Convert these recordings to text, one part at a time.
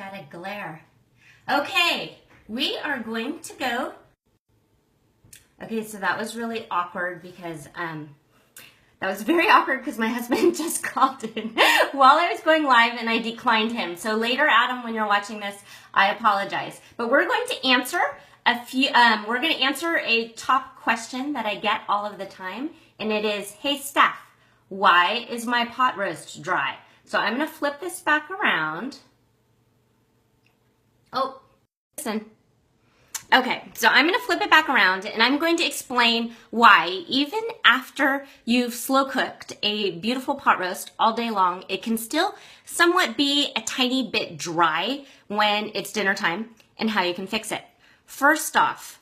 got a glare. Okay, we are going to go. Okay, so that was really awkward because that was very awkward because my husband just called in while I was going live and I declined him. So later, Adam, when you're watching this, I apologize. But we're going to answer we're going to answer a top question that I get all of the time, and it is, hey Steph, why is my pot roast dry? So I'm going to flip this back around. Oh, listen. Okay, so I'm going to flip it back around and I'm going to explain why even after you've slow cooked a beautiful pot roast all day long, it can still somewhat be a tiny bit dry when it's dinner time, and how you can fix it. First off,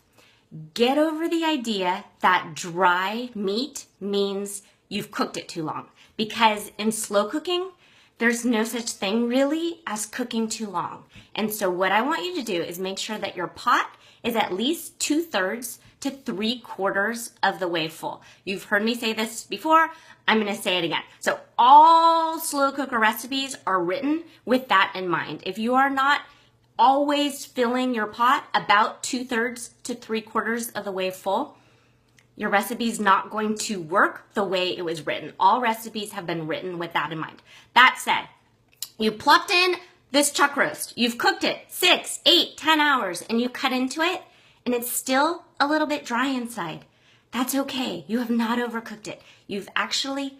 get over the idea that dry meat means you've cooked it too long, because in slow cooking, there's no such thing really as cooking too long. And so what I want you to do is make sure that your pot is at least 2/3 to 3/4 of the way full. You've heard me say this before. I'm going to say it again. So all slow cooker recipes are written with that in mind. If you are not always filling your pot about 2/3 to 3/4 of the way full, your recipe is not going to work the way it was written. All recipes have been written with that in mind. That said, you plopped in this chuck roast. You've cooked it 6, 8, 10 hours, and you cut into it, and it's still a little bit dry inside. That's okay. You have not overcooked it. You've actually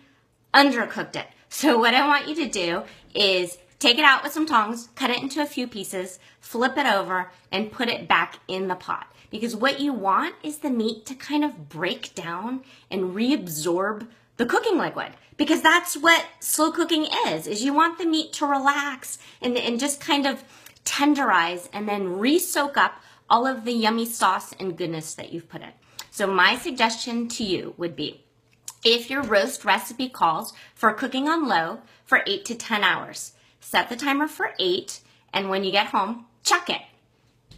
undercooked it. So what I want you to do is take it out with some tongs, cut it into a few pieces, flip it over, and put it back in the pot. Because what you want is the meat to kind of break down and reabsorb the cooking liquid. Because that's what slow cooking is you want the meat to relax and just kind of tenderize and then re-soak up all of the yummy sauce and goodness that you've put in. So my suggestion to you would be, if your roast recipe calls for cooking on low for 8 to 10 hours, set the timer for 8, and when you get home, chuck it.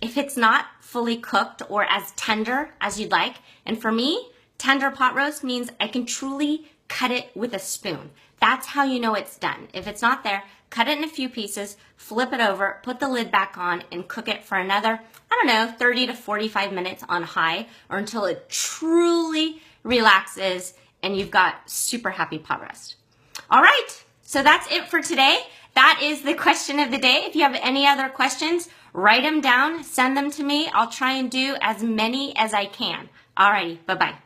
If it's not fully cooked or as tender as you'd like, and for me, tender pot roast means I can truly cut it with a spoon. That's how you know it's done. If it's not there, cut it in a few pieces, flip it over, put the lid back on, and cook it for another, 30 to 45 minutes on high, or until it truly relaxes and you've got super happy pot roast. All right, so that's it for today. That is the question of the day. If you have any other questions, write them down, send them to me. I'll try and do as many as I can. All righty, bye-bye.